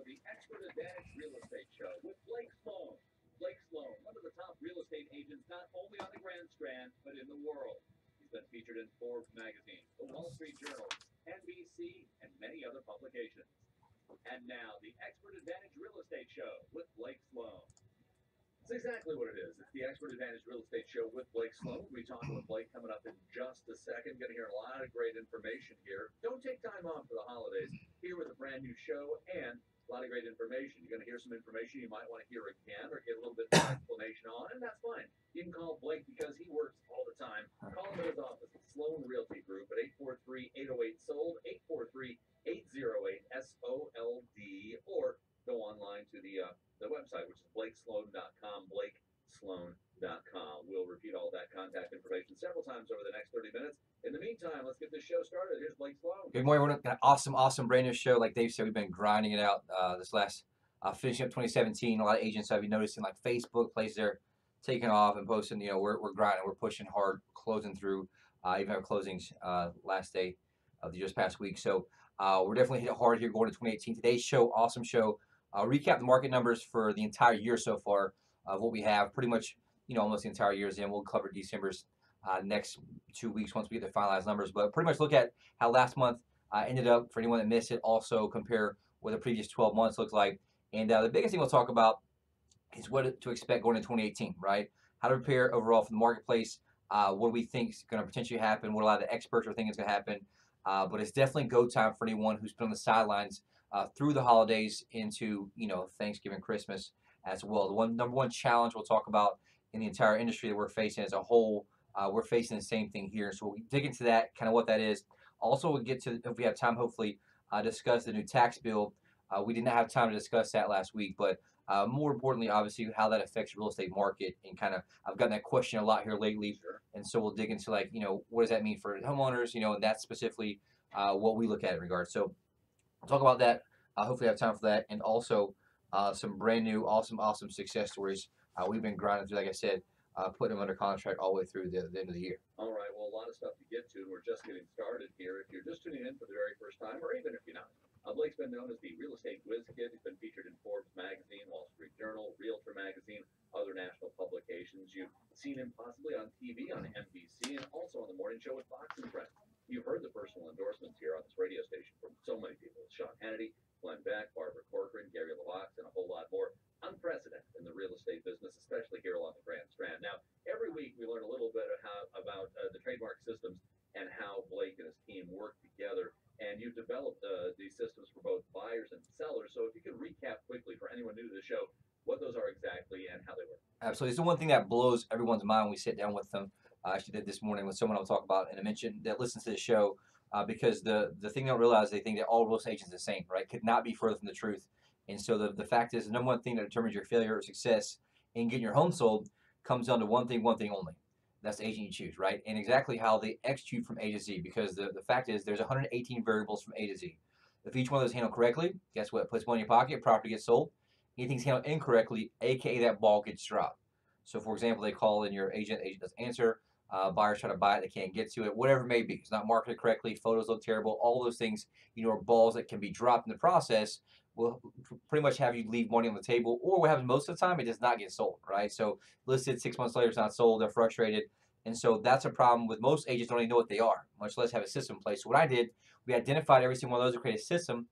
the Expert Advantage Real Estate Show with Blake Sloan. Blake Sloan, one of the top real estate agents not only on the Grand Strand, but in the world. He's been featured in Forbes magazine, the Wall Street Journal, NBC, and many other publications. And now, the Expert Advantage Real Estate Show with Blake Sloan. That's exactly what it is. It's the Expert Advantage Real Estate Show with Blake Sloan. We'll be talking with Blake coming up in just a second. Going to hear a lot of great information here. Don't take time off for the holidays. Here with a brand new show and a lot of great information. You're going to hear some information you might want to hear again or get a little bit more explanation on, and that's fine. You can call Blake because he works all the time. Call him at his office at Sloan Realty Group at 843-808-SOLD, 843-808-SOLD, or go online to the website, which is blakesloan.com, blakesloan.com. We'll repeat all that contact information several times over the next 30 minutes. In the meantime, let's get this show started. Here's Blake Sloan. Good morning, everyone. Got an awesome brand new show. Like Dave said, we've been grinding it out this last finishing up 2017. A lot of agents I've been noticing, like Facebook, places they're taking off and posting. You know, we're grinding, we're pushing hard, closing through. Even our closings last day of the just past week. So we're definitely hit it hard here going to 2018. Today's show, awesome show. Recap the market numbers for the entire year so far of what we have. Pretty much, you know, almost the entire year's in. We'll cover December's next 2 weeks once we get the finalized numbers. But pretty much look at how last month ended up for anyone that missed it. Also compare what the previous 12 months look like. And the biggest thing we'll talk about is what to expect going into 2018, right? How to prepare overall for the marketplace. What do we think is going to potentially happen? What a lot of the experts are thinking is going to happen. But it's definitely go time for anyone who's been on the sidelines through the holidays into, you know, Thanksgiving, Christmas as well. The number one challenge we'll talk about in the entire industry that we're facing as a whole, we're facing the same thing here. So we'll dig into that, kind of what that is. Also, we'll get to, if we have time, hopefully discuss the new tax bill. We did not have time to discuss that last week, but more importantly, obviously, how that affects the real estate market. And kind of, I've gotten that question a lot here lately. Sure. And so we'll dig into, like, you know, what does that mean for homeowners, you know, and that's specifically what we look at in regards. So we'll talk about that. Hopefully have time for that. And also some brand new, awesome success stories. We've been grinding through, like I said, putting them under contract all the way through the end of the year. All right, well, a lot of stuff to get to, and we're just getting started here. If you're just tuning in for the very first time, or even if you're not, Blake's been known as the real estate whiz kid. He's been featured in Forbes magazine, Wall Street Journal, Realtor magazine, other national publications. You've seen him possibly on TV on NBC and also on the morning show with Fox and Friends. You've heard the personal endorsements here on this radio station from so many people: Sean Hannity, Glenn Beck, Barbara Corcoran, Gary LaVox, and a whole lot more. Unprecedented in the real estate business, especially here along the Grand Strand. Now, every week we learn a little bit about the trademark systems and how Blake and his team work together. And you've developed these systems for both buyers and sellers. So if you could recap quickly for anyone new to the show, what those are exactly and how they work. Absolutely. It's the one thing that blows everyone's mind when we sit down with them. I actually did this morning with someone I'll talk about in a mention that listens to the show because the thing they don't realize, they think that all real estate agents are the same, right? Could not be further from the truth. And so the fact is, the number one thing that determines your failure or success in getting your home sold comes down to one thing only. That's the agent you choose, right? And exactly how they execute from A to Z, because the fact is there's 118 variables from A to Z. If each one of those is handled correctly, guess what? It puts money in your pocket, property gets sold. Anything's handled incorrectly, aka that ball gets dropped. So for example, they call in your agent, the agent doesn't answer, buyers try to buy it, they can't get to it, whatever it may be. It's not marketed correctly, photos look terrible, all those things, you know, are balls that can be dropped in the process, will pretty much have you leave money on the table, or what happens most of the time, it does not get sold, right? So listed 6 months later, it's not sold, they're frustrated. And so that's a problem with most agents don't even know what they are, much less have a system in place. So what I did, we identified every single one of those and created a system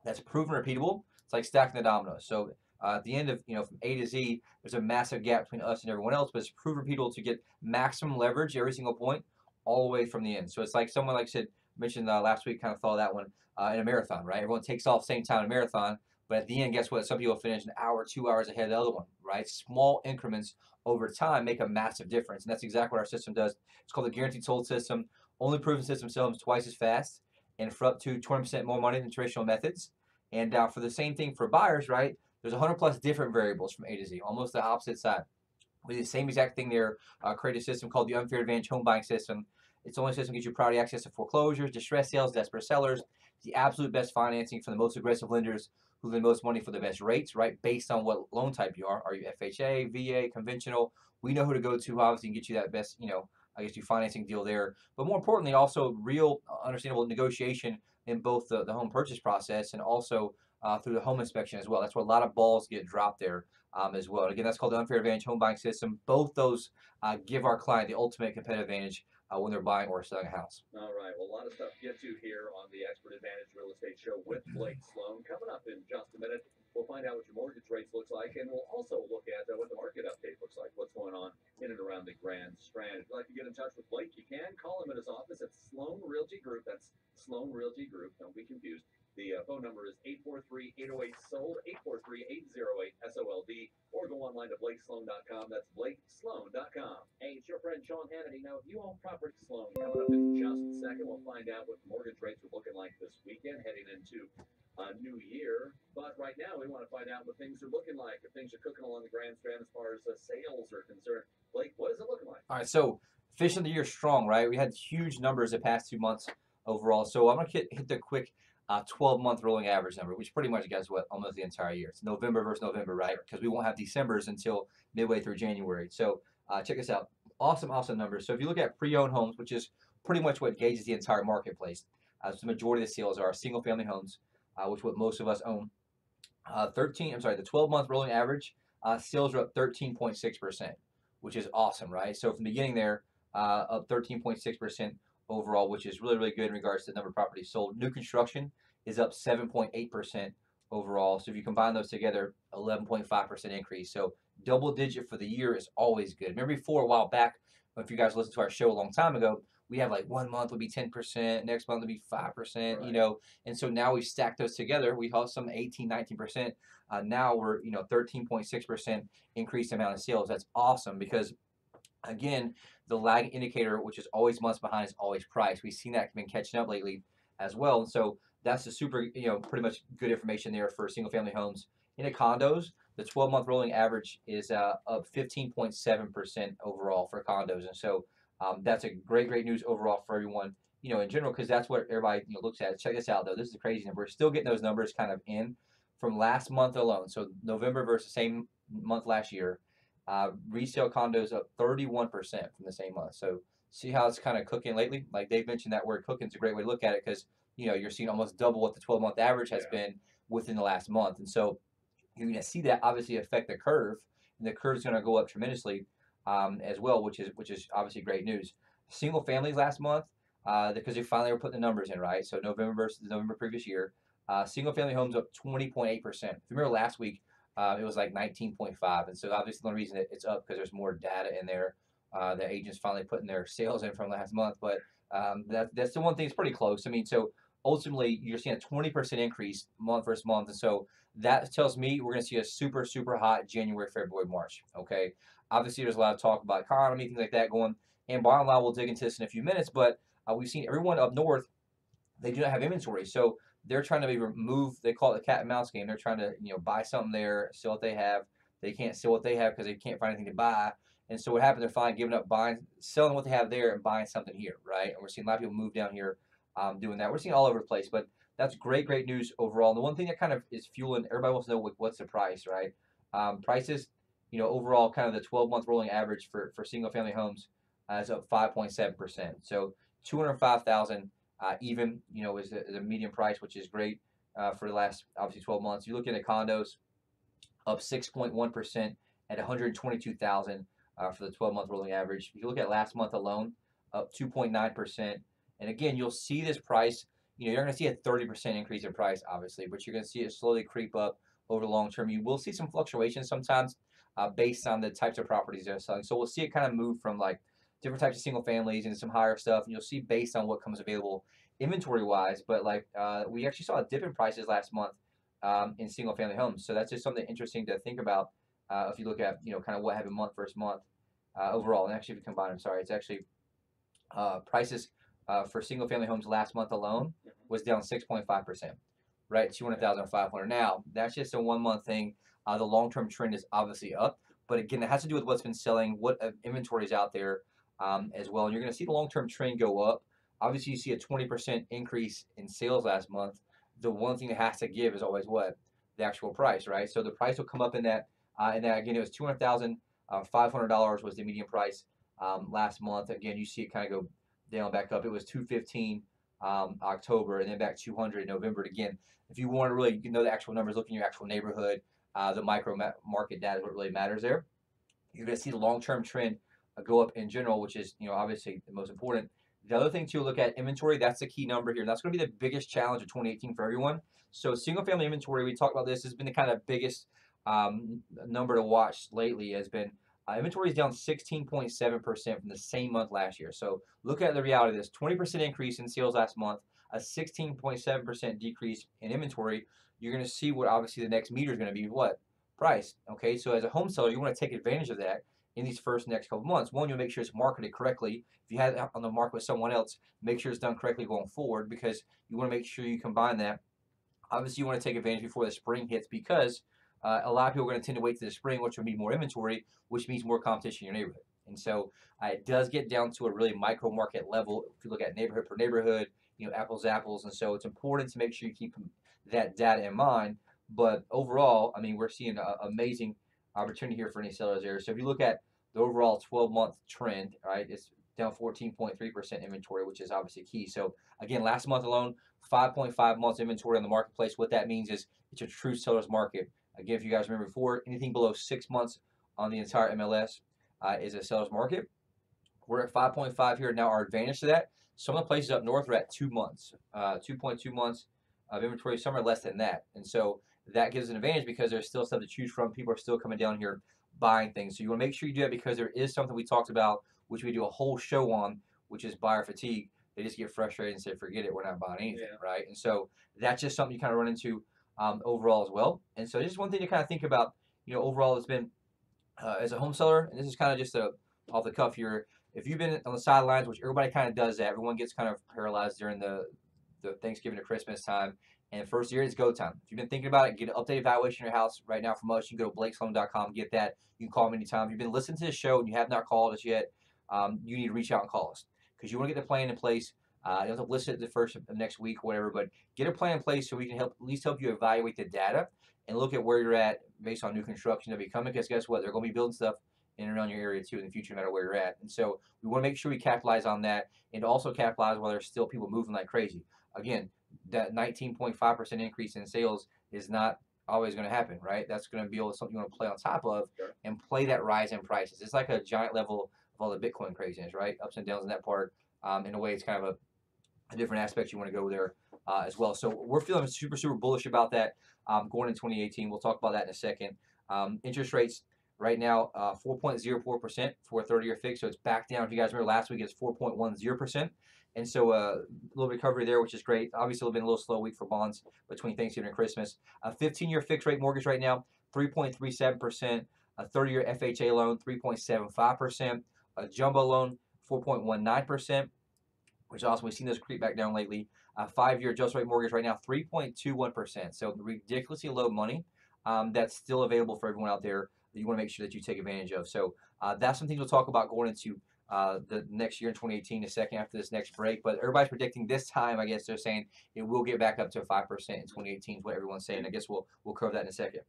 that's proven repeatable. It's like stacking the dominoes. So at the end of, you know, from A to Z, there's a massive gap between us and everyone else, but it's proven repeatable to get maximum leverage every single point all the way from the end. So it's like someone, like I said, mentioned last week, kind of thought that one in a marathon, right? Everyone takes off same time in a marathon, but at the end, guess what? Some people finish an hour, 2 hours ahead of the other one, right? Small increments over time make a massive difference, and that's exactly what our system does. It's called the Guaranteed Sold System. Only proven system sells twice as fast and for up to 20% more money than traditional methods. And for the same thing for buyers, right? There's 100 plus different variables from A to Z, almost the opposite side. We do the same exact thing there, create a system called the Unfair Advantage Home Buying System. It's the only system that gets you priority access to foreclosures, distress sales, desperate sellers, the absolute best financing for the most aggressive lenders who lend most money for the best rates, right? Based on what loan type you are. Are you FHA, VA, conventional? We know who to go to, obviously, and get you that best, you know, I guess, your financing deal there. But more importantly, also real understandable negotiation in both the home purchase process and also through the home inspection as well. That's where a lot of balls get dropped there as well. And again, that's called the unfair advantage home buying system. Both those give our client the ultimate competitive advantage when they're buying or selling a house. All right. Well, a lot of stuff to get to here on the Expert Advantage Real Estate Show with Blake Sloan. Coming up in just a minute, we'll find out what your mortgage rates looks like, and we'll also look at what the market update looks like, what's going on in and around the Grand Strand. If you'd like to get in touch with Blake, you can call him at his office at Sloan Realty Group. That's Sloan Realty Group. Don't be confused. The phone number is 843-808-SOLD, 843-808-SOLD, or go online to blakesloan.com. That's blakesloan.com. Hey, it's your friend Sean Hannity. Now, if you own property, Sloan, coming up in just a second, we'll find out what the mortgage rates are looking like this weekend, heading into a new year. But right now, we want to find out what things are looking like, if things are cooking along the Grand Strand as far as sales are concerned. Blake, what is it looking like? All right, so finish of the year strong, right? We had huge numbers the past 2 months overall. So I'm going to hit the quick 12-month rolling average number, which pretty much guess what, almost the entire year. It's November versus November, right? Because we won't have December's until midway through January. So check this out. Awesome numbers. So if you look at pre-owned homes, which is pretty much what gauges the entire marketplace, so the majority of the sales are single-family homes, which is what most of us own. The 12-month rolling average sales are up 13.6%, which is awesome, right? So from the beginning there, up 13.6% overall, which is really good in regards to the number of properties sold. New construction is up 7.8% overall. So if you combine those together, 11.5% increase. So double digit for the year is always good. Remember before, a while back, if you guys listened to our show a long time ago, we have like 1 month would be 10%, next month would be 5%, Right. and so now we've stacked those together. We have some 18, 19%. Now we're, 13.6% increased amount of sales. That's awesome because, again, the lag indicator, which is always months behind, is always price. We've seen that been catching up lately as well. And so that's the super, pretty much good information there for single family homes. In the condos, the 12-month rolling average is up 15.7% overall for condos. And so that's a great news overall for everyone, in general, because that's what everybody looks at. Check this out, though. This is crazy. And we're still getting those numbers kind of in from last month alone. So November versus same month last year. Resale condos up 31% from the same month. So see how it's kind of cooking lately? Like Dave mentioned, that word cooking is a great way to look at it because, you're seeing almost double what the 12-month average has been within the last month. And so you're going to see that obviously affect the curve, and the curve is going to go up tremendously as well, which is obviously great news. Single families last month, because they finally were putting the numbers in, right? So November versus November previous year, single family homes up 20.8%. If you remember last week, it was like 19.5, and so obviously the only reason it's up because there's more data in there. The agents finally putting their sales in from last month, but that's the one thing. It's pretty close. I mean, so ultimately you're seeing a 20% increase month versus month, and so that tells me we're going to see a super hot January, February, March. Okay, obviously there's a lot of talk about economy, things like that going, and bottom line, we'll dig into this in a few minutes. But we've seen everyone up north, they do not have inventory, so they're trying to be removed. They call it the cat and mouse game. They're trying to buy something there, sell what they have. They can't sell what they have because they can't find anything to buy. And so what happens? They're finally giving up selling what they have there and buying something here, right? And we're seeing a lot of people move down here doing that. We're seeing all over the place, but that's great news overall. And the one thing that kind of is fueling everybody wants to know what's the price, right? Prices, overall, kind of the 12-month rolling average for single family homes is up 5.7%. So 205,000. Even, is the median price, which is great for the last, obviously, 12 months. You look at the condos, up 6.1% at 122,000 for the 12-month rolling average. If you look at last month alone, up 2.9%. And again, you'll see this price, you're going to see a 30% increase in price, obviously, but you're going to see it slowly creep up over the long term. You will see some fluctuations sometimes based on the types of properties they're selling. So we'll see it kind of move from like different types of single families and some higher stuff, and you'll see based on what comes available inventory wise. But like we actually saw a dip in prices last month in single family homes, so that's just something interesting to think about if you look at kind of what happened month versus month overall. And actually, if you combine them, sorry, it's actually prices for single family homes last month alone was down 6.5%, right? 200,500. Now that's just a 1 month thing. The long term trend is obviously up, but again, it has to do with what's been selling, what inventory is out there. As well. And you're going to see the long-term trend go up. Obviously, you see a 20% increase in sales last month. The one thing that has to give is always what? The actual price, right? So the price will come up in that. Again, it was $200,500 was the median price last month. Again, you see it kind of go down back up. It was 215 October, and then back 200 in November. And again, if you want to really know the actual numbers, look in your actual neighborhood. The micro market data is what really matters there. You're going to see the long-term trend go up in general, which is obviously the most important. The other thing to look at inventory, that's the key number here. That's going to be the biggest challenge of 2018 for everyone. So single-family inventory, we talked about this, has been the kind of biggest number to watch lately. Has been inventory is down 16.7% from the same month last year. So look at the reality of this: 20% increase in sales last month, a 16.7% decrease in inventory. You're going to see what obviously the next meter is going to be what? Price. Okay, so as a home seller, you want to take advantage of that in these next couple months. One, you'll make sure it's marketed correctly. If you have it on the market with someone else, make sure it's done correctly going forward, because you want to make sure you combine that. Obviously, you want to take advantage before the spring hits, because a lot of people are going to tend to wait to the spring, which will mean more inventory, which means more competition in your neighborhood. And so it does get down to a really micro market level. If you look at neighborhood per neighborhood, apples to apples. And so it's important to make sure you keep that data in mind. But overall, I mean, we're seeing an amazing opportunity here for any sellers there. So if you look at the overall 12-month trend, right, it's down 14.3% inventory, which is obviously key. So again, last month alone, 5.5 months inventory on the marketplace. What that means is it's a true seller's market. Again, if you guys remember before, anything below 6 months on the entire MLS is a seller's market. We're at 5.5 here now. Our advantage to that, some of the places up north are at 2 months, 2.2 months of inventory. Some are less than that, and so that gives an advantage because there's still stuff to choose from. People are still coming down here buying things. So you want to make sure you do that, because there is something we talked about, which we do a whole show on, which is buyer fatigue. They just get frustrated and say, forget it, we're not buying anything, right? And so that's just something you kind of run into overall as well. And so just one thing to kind of think about, overall has been as a home seller, and this is kind of just off the cuff here, if you've been on the sidelines, which everybody kind of does that, everyone gets kind of paralyzed during the Thanksgiving to Christmas time, and first year is go time. If you've been thinking about it, get an updated valuation of your house right now from us. You can go to blakesloan.com, get that. You can call me anytime. If you've been listening to the show and you have not called us yet, you need to reach out and call us, because you want to get the plan in place. You don't have to list it the first of next week or whatever, but get a plan in place so we can at least help you evaluate the data and look at where you're at based on new construction that be coming, because guess what? They're going to be building stuff in and around your area too in the future, no matter where you're at. And so we want to make sure we capitalize on that, and also capitalize while there's still people moving like crazy. Again, that 19.5% increase in sales is not always going to happen, right? That's going to be something you want to play on top of and play that rise in prices. It's like a giant level of all the Bitcoin craziness, right? Ups and downs in that part. In a way, it's kind of a different aspect you want to go there as well. So we're feeling super, super bullish about that going in 2018. We'll talk about that in a second. Interest rates right now, 4.04% for a 30-year fix. So it's back down. If you guys remember last week, it's 4.10%. And so a little recovery there, which is great. Obviously, it's been a little slow week for bonds between Thanksgiving and Christmas. A 15-year fixed rate mortgage right now, 3.37%. A 30-year FHA loan, 3.75%. A jumbo loan, 4.19%. Which also we've seen those creep back down lately. A 5-year adjustable rate mortgage right now, 3.21%. So ridiculously low money that's still available for everyone out there that you want to make sure that you take advantage of. So that's some things we'll talk about going into the next year in 2018, the second after this next break. But everybody's predicting this time, I guess they're saying it will get back up to 5% in 2018 is what everyone's saying. I guess we'll cover that in a second.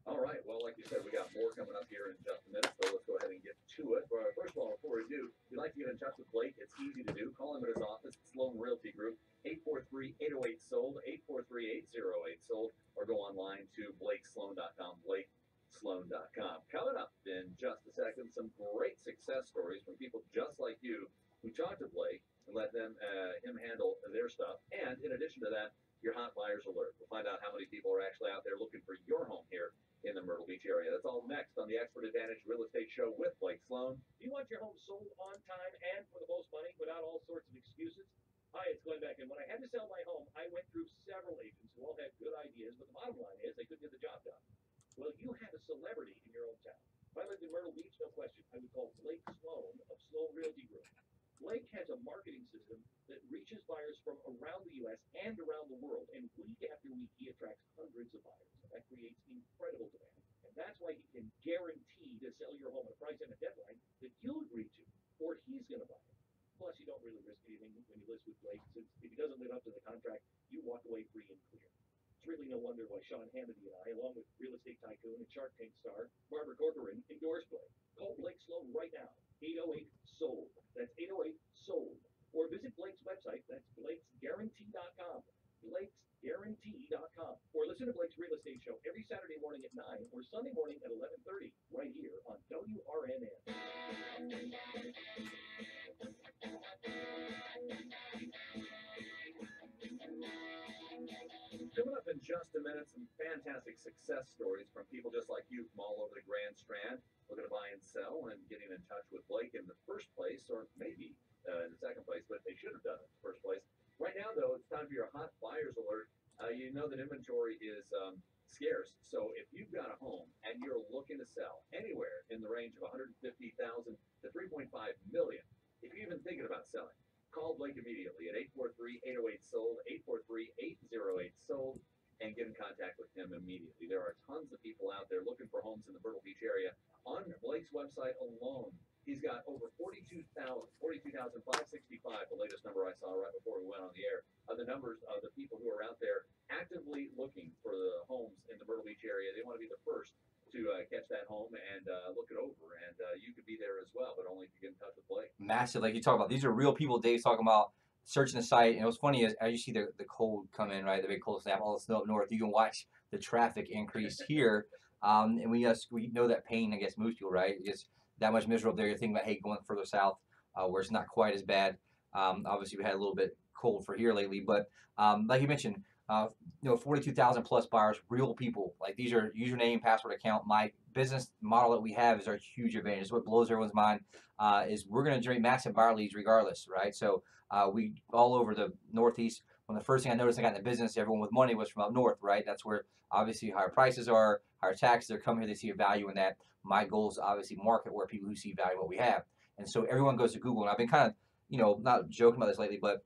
All right. Well, like you said, we got more coming up here in just a minute, so let's go ahead and get to it. First of all, before we do, if you'd like to get in touch with Blake, it's easy to do. Call him at his office, Sloan Realty Group, 843-808-SOLD, 843-808-SOLD, or go online to blakesloan.com, blakesloan.com. Coming up in just a second, some great success stories from people just like you who talked to Blake and let him handle their stuff. And in addition to that, your hot buyers alert. We'll find out how many people are actually out there looking for your home here in the Myrtle Beach area. That's all next on the Expert Advantage Real Estate Show with Blake Sloan. Do you want your home sold on time and for the most money without all sorts of excuses? Hi, it's Glenn Beck, and when I had to sell my home, I went through several agents who all had good ideas, but the bottom line is they couldn't get the job done. Well, you have a celebrity in your own town. If I lived in Myrtle Beach, no question, I would call Blake Sloan of Sloan Realty Group. Blake has a marketing system that reaches buyers from around the U.S. and around the world, and week after week, he attracts hundreds of buyers. That creates incredible demand, and that's why he can guarantee to sell your home at a price and a deadline that you'll agree to, or he's going to buy it. Plus, you don't really risk anything when you list with Blake, since if he doesn't live up to the contract, you walk away free and clear. It's really no wonder why Sean Hannity and I, along with real estate tycoon and Shark Tank star Barbara Corcoran, endorse Blake. Call Blake Sloan right now, 808-SOLD. That's 808-SOLD. or visit Blake's website. That's Blake'sGuarantee.com. Blake'sGuarantee.com. Or listen to Blake's Real Estate Show every Saturday morning at 9 or Sunday morning at 11:30 right here on WRNN. Coming up in just a minute, some fantastic success stories from people just like you from all over the Grand Strand, looking to buy and sell and getting in touch with Blake in the first place, or maybe in the second place, but they should have done it in the first place. Right now, though, it's time for your hot buyers alert. You know that inventory is scarce, so if you've got a home and you're looking to sell anywhere in the range of 150,000 to 3.5 million, if you're even thinking about selling, call Blake immediately at 843-808-SOLD, 843-808-SOLD, and get in contact with him immediately. There are tons of people out there looking for homes in the Myrtle Beach area. On Blake's website alone, he's got over 42,565, the latest number I saw right before we went on the air, of the numbers of the people who are out there actively looking for the homes in the Myrtle Beach area. They want to be the first to catch that home and look it over, and you could be there as well, but only if you get in touch with Blake. Massive, like you talk about. These are real people. Dave's talking about searching the site, and what's funny is as you see the cold come in, right, the big cold snap, all the snow up north, you can watch the traffic increase here, and we know that pain, I guess, moves people, right? It's that much miserable up there. You're thinking about, hey, going further south, where it's not quite as bad. Obviously, we had a little bit cold for here lately, but like you mentioned, 42,000 plus buyers, real people. Like these are username, password account. My business model that we have is our huge advantage. It's what blows everyone's mind. Is we're going to generate massive buyer leads regardless, right? So we all over the Northeast. When the first thing I noticed I got in the business, everyone with money was from up north, right? That's where obviously higher prices are, higher taxes. They're coming here, they see a value in that. My goal is obviously market where people who see value in what we have. And so everyone goes to Google. And I've been kind of, not joking about this lately, but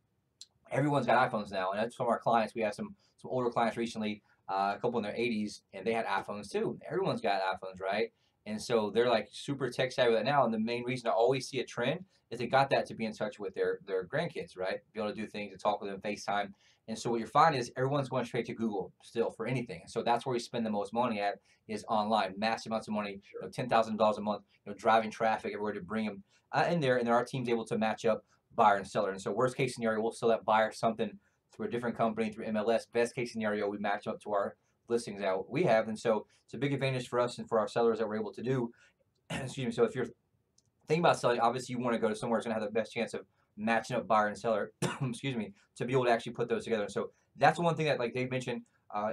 everyone's got iPhones now, and that's from our clients. We have some older clients recently, a couple in their 80s, and they had iPhones too. Everyone's got iPhones, right? And so they're like super tech savvy with that now. And the main reason I always see a trend is they got that to be in touch with their grandkids, right? Be able to do things, to talk with them, FaceTime. And so what you're finding is everyone's going straight to Google still for anything. And so that's where we spend the most money at, is online. Massive amounts of money, Sure. $10,000 a month, driving traffic everywhere to bring them in there. And then our team's able to match up buyer and seller. And so worst case scenario, we'll sell that buyer something through a different company, through MLS. Best case scenario, we match up to our listings that we have. And so it's a big advantage for us and for our sellers that we're able to do. Excuse me. So if you're thinking about selling, obviously you want to go to somewhere that's going to have the best chance of matching up buyer and seller, excuse me, to be able to actually put those together. And so that's one thing that, like Dave mentioned,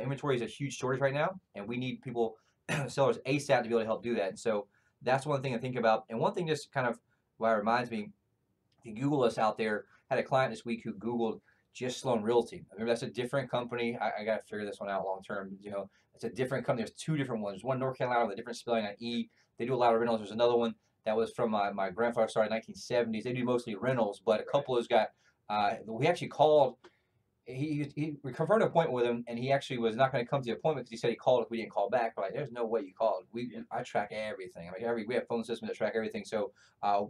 inventory is a huge shortage right now, and we need people, sellers ASAP to be able to help do that. And so that's one thing to think about. And one thing just kind of why it reminds me, if you Google us out there, had a client this week who Googled just Sloan Realty. I mean, that's a different company. I got to figure this one out long term. It's a different company. There's two different ones. One North Carolina with a different spelling on E. They do a lot of rentals. There's another one that was from my grandfather, started in the 1970s. They do mostly rentals, but a couple of those got, we actually called, we confirmed an appointment with him, and he actually was not going to come to the appointment because he said he called if we didn't call back. We're like, there's no way you called. I track everything. I mean, we have phone systems that track everything, so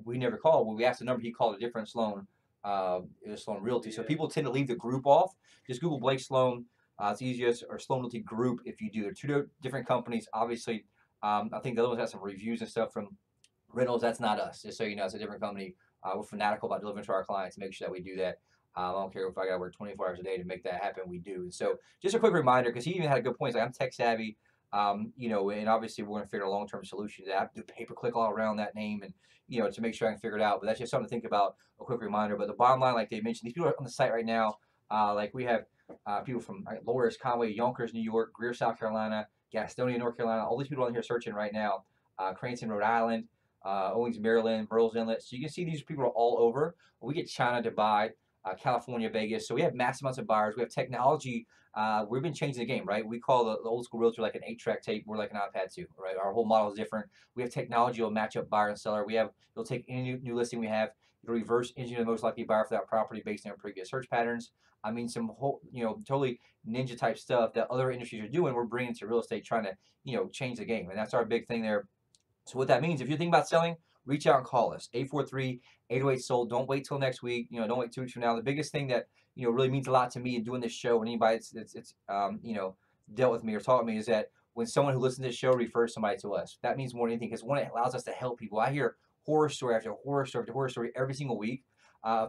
we never called. When we asked the number, he called a different Sloan. It was Sloan Realty. So people tend to leave the group off. Just Google Blake Sloan. It's easiest, or Sloan Realty Group if you do. They're two different companies. Obviously, I think the other ones have some reviews and stuff from rentals. That's not us. Just so you know, it's a different company. We're fanatical about delivering to our clients to make sure that we do that. I don't care if I got to work 24 hours a day to make that happen. We do. And so just a quick reminder, because he even had a good point. He's like, I'm tech savvy, and obviously we're going to figure out a long-term solution to that. Do pay-per-click all around that name and, to make sure I can figure it out. But that's just something to think about, a quick reminder. But the bottom line, like they mentioned, these people are on the site right now. Like we have people from Loris, Conway, Yonkers, New York, Greer, South Carolina, Gastonia, North Carolina. All these people on here searching right now. Cranston, Rhode Island, Owings, Maryland, Myrtle's Inlet. So you can see these people are all over. We get China, Dubai, California, Vegas. So we have massive amounts of buyers. We have technology. We've been changing the game, right? We call the old school realtor like an 8-track tape. We're like an iPad 2, right? Our whole model is different. We have technology will match up buyer and seller. It'll take any new listing we have. It'll reverse engineer the most likely buyer for that property based on previous search patterns. I mean, some whole, totally ninja type stuff that other industries are doing. We're bringing to real estate, trying to, change the game. And that's our big thing there. So what that means, if you're thinking about selling, reach out and call us, 843-808-SOLD. Don't wait till next week. Don't wait 2 weeks from now. The biggest thing that, really means a lot to me in doing this show, and anybody that's dealt with me or taught me, is that when someone who listens to this show refers somebody to us, that means more than anything, because one, it allows us to help people. I hear horror story after horror story after horror story every single week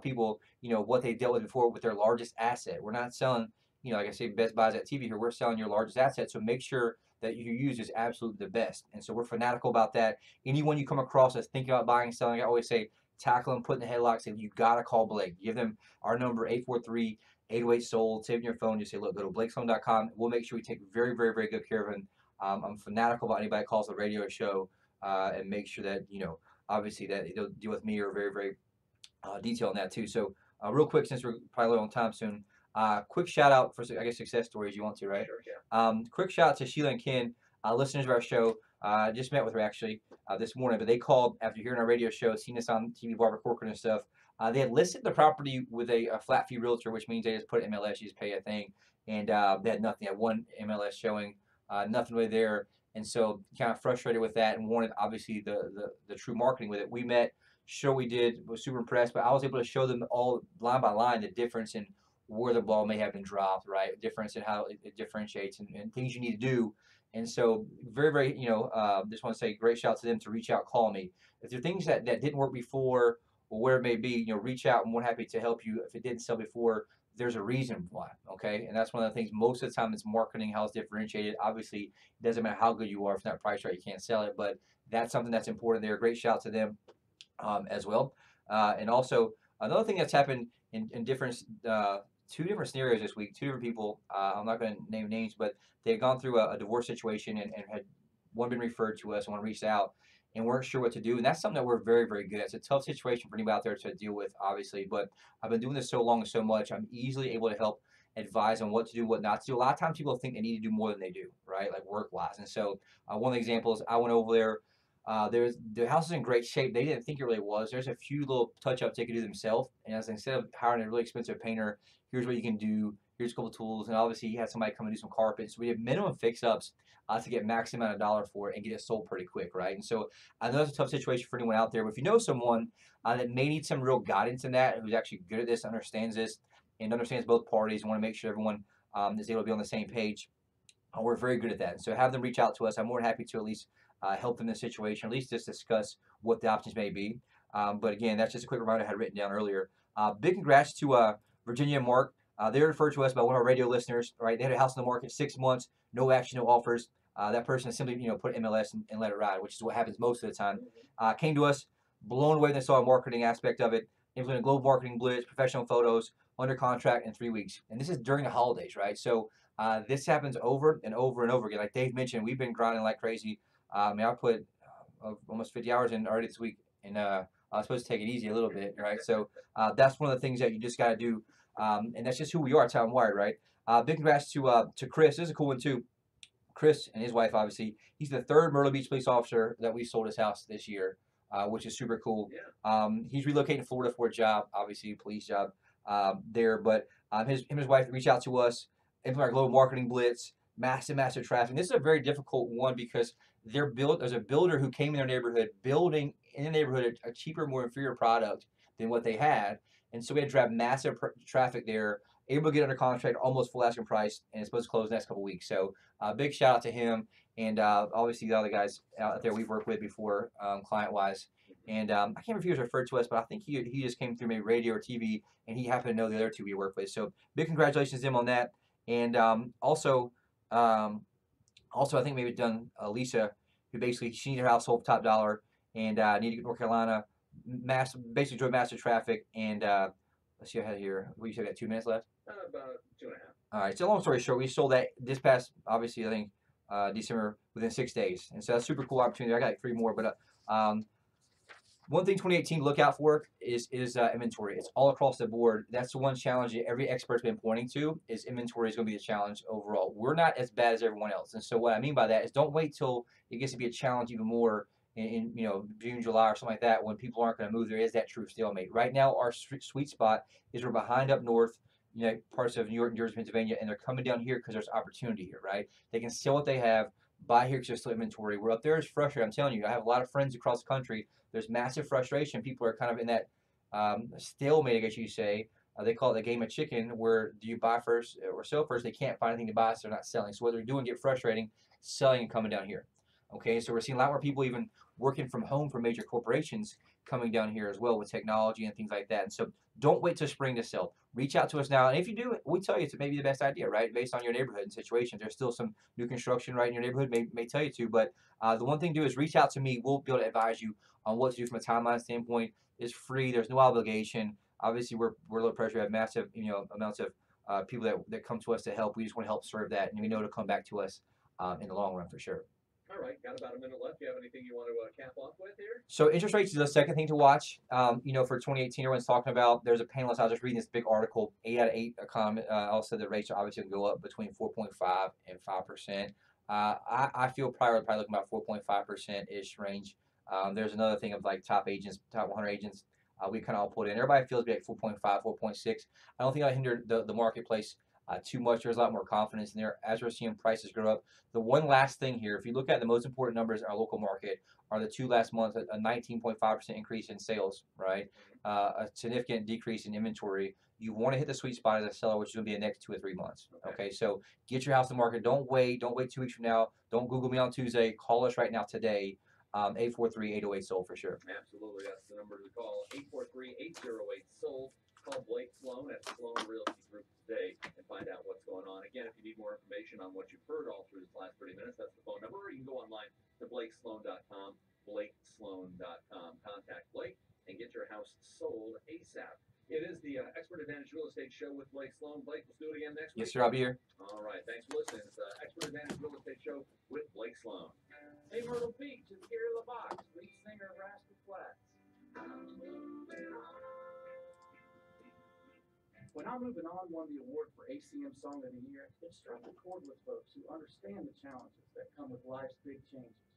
people, what they dealt with before with their largest asset. We're not selling, like I say, Best Buys at TV here. We're selling your largest asset. So make sure that you use is absolutely the best. And so we're fanatical about that. Anyone you come across that's thinking about buying and selling, I always say, tackle them, put in the headlock, say, you got to call Blake. Give them our number, 843-808-SOLD. Save in your phone. Just say, look, go to blakesloan.com. We'll make sure we take very, very, very good care of them. I'm fanatical about anybody that calls the radio show and make sure that, obviously that they'll deal with me or very, very detailed on that too. So real quick, since we're probably low on time soon, quick shout out for, I guess, success stories you want to, right? Sure, yeah. Quick shout out to Sheila and Ken, listeners of our show. Just met with her actually this morning, but they called after hearing our radio show, seen us on TV, Barbara Corcoran and stuff. They had listed the property with a flat fee realtor, which means they just put MLS, you just pay a thing, and they had nothing. They had one MLS showing, nothing really there, and so kind of frustrated with that and wanted obviously the true marketing with it. We met, show we did, was super impressed, but I was able to show them all line by line the difference in where the ball may have been dropped, right? Difference in how it differentiates and things you need to do. And so very, very, just want to say great shout out to them to reach out, call me. If there are things that didn't work before or where it may be, reach out. I'm more happy to help you. If it didn't sell before, there's a reason why, okay? And that's one of the things, most of the time it's marketing, how it's differentiated. Obviously, it doesn't matter how good you are. If it's not priced right, you can't sell it, but that's something that's important there. Great shout out to them as well. And also, another thing that's happened in different, two different scenarios this week, two different people, I'm not going to name names, but they had gone through a divorce situation and had one been referred to us and one reached out and weren't sure what to do. And that's something that we're very, very good at. It's a tough situation for anybody out there to deal with, obviously, but I've been doing this so long and so much, I'm easily able to help advise on what to do, what not to do. A lot of times people think they need to do more than they do, right? Like work-wise. And so one of the examples, I went over there, the house is in great shape. They didn't think it really was. There's a few little touch-ups they could do themselves. And as instead of hiring a really expensive painter, here's what you can do. Here's a couple tools. And obviously, you had somebody come and do some carpet. So we have minimum fix-ups to get max amount of dollar for it and get it sold pretty quick, right? And so I know it's a tough situation for anyone out there. But if you know someone that may need some real guidance in that, who's actually good at this, understands this, and understands both parties, and want to make sure everyone is able to be on the same page, we're very good at that. So have them reach out to us. I'm more than happy to at least help them in this situation, at least just discuss what the options may be. But again, that's just a quick reminder I had written down earlier. Big congrats to Virginia and Mark. They referred to us by one of our radio listeners, right? They had a house on the market 6 months, no action, no offers. That person simply, put MLS and let it ride, which is what happens most of the time. Came to us, blown away when they saw a marketing aspect of it, implemented global marketing blitz, professional photos, under contract in 3 weeks. And this is during the holidays, right? So this happens over and over and over again. Like Dave mentioned, we've been grinding like crazy. I put almost 50 hours in already this week, and I was supposed to take it easy a little bit, right? So that's one of the things that you just got to do, and that's just who we are. That's how I'm wired, right? Big congrats to Chris. This is a cool one too. Chris and his wife, obviously, he's the third Myrtle Beach police officer that we sold his house this year, which is super cool. Yeah. He's relocating to Florida for a job, obviously a police job there, but him and his wife reached out to us, implement our global marketing blitz, massive traffic. This is a very difficult one because there's a builder who came in their neighborhood building in the neighborhood a cheaper, more inferior product than what they had, and so we had to drive massive traffic there. Able to get under contract, almost full asking price, and it's supposed to close the next couple weeks. So big shout out to him and obviously the other guys out there we've worked with before, client-wise. And I can't remember if he was referred to us, but I think he just came through maybe radio or TV, and he happened to know the other two we work with. So big congratulations to him on that. And also I think maybe done Lisa, who basically she needed her house sold for top dollar and needed to get to North Carolina, basically drove massive traffic. And let's see what I had here. We said we got 2 minutes left. About 2.5. All right. So long story short, we sold that this past, obviously, I think December within 6 days, and so that's a super cool opportunity. I got like 3 more, but one thing 2018 to look out for is inventory. It's all across the board. That's the one challenge that every expert's been pointing to is inventory is going to be a challenge overall. We're not as bad as everyone else, and so what I mean by that is don't wait till it gets to be a challenge even more in June, July, or something like that when people aren't going to move. There is that true stalemate. Right now, our sweet spot is we're behind up north. Parts of New York, New Jersey, Pennsylvania, and they're coming down here because there's opportunity here, right? They can sell what they have, buy here because there's still inventory. We're up there is frustrated. I'm telling you, I have a lot of friends across the country. There's massive frustration. People are kind of in that stalemate, I guess you say. They call it the game of chicken, where do you buy first or sell first? They can't find anything to buy, so they're not selling. So what they're doing get frustrating, selling and coming down here. Okay, so we're seeing a lot more people even working from home for major corporations coming down here as well with technology and things like that. And so don't wait till spring to sell. Reach out to us now. And if you do, we tell you it's maybe the best idea, right? Based on your neighborhood and situation. There's still some new construction right in your neighborhood, may tell you to. But the one thing to do is reach out to me. We'll be able to advise you on what to do from a timeline standpoint. It's free. There's no obligation. Obviously, we're low pressure. We have massive, amounts of people that come to us to help. We just want to help serve that, and we know it'll come back to us in the long run for sure. All right, got about a minute left. Do you have anything you want to cap off with here? So interest rates is the second thing to watch. For 2018, everyone's talking about. There's a panelist. I was just reading this big article. 8 out of 8 all said the rates are obviously going to go up between 4.5 and 5%. I feel probably looking about 4.5% ish range. There's another thing of like top 100 agents. We kind of all put in. Everybody feels like 4.5, 4.6. I don't think I hinder the marketplace too much. There's a lot more confidence in there as we're seeing prices grow up. The one last thing here, if you look at the most important numbers in our local market, are the 2 last months, a 19.5% increase in sales, right? A significant decrease in inventory. You want to hit the sweet spot as a seller, which is going to be the next 2 or 3 months. Okay, so get your house to market. Don't wait 2 weeks from now. Don't Google me on Tuesday. Call us right now today. 843-808-SOLD for sure. Absolutely, that's the number to call. 843-808-SOLD. Call Blake Sloan at Sloan Realty Group today and find out what's going on. Again, if you need more information on what you've heard all through this last 30 minutes, that's the phone number. Or you can go online to blakesloan.com, blakesloan.com. Contact Blake and get your house sold ASAP. It is the Expert Advantage Real Estate Show with Blake Sloan. Blake, let's do it again next week. Yes, sir. I'll be here. All right. Thanks for listening. It's the Expert Advantage Real Estate Show with Blake Sloan. Hey, Myrtle Beach, it's Gary LaBox, lead singer of Rascal Flatts. When I'm Moving On won the award for ACM Song of the Year, it struck a chord with folks who understand the challenges that come with life's big changes.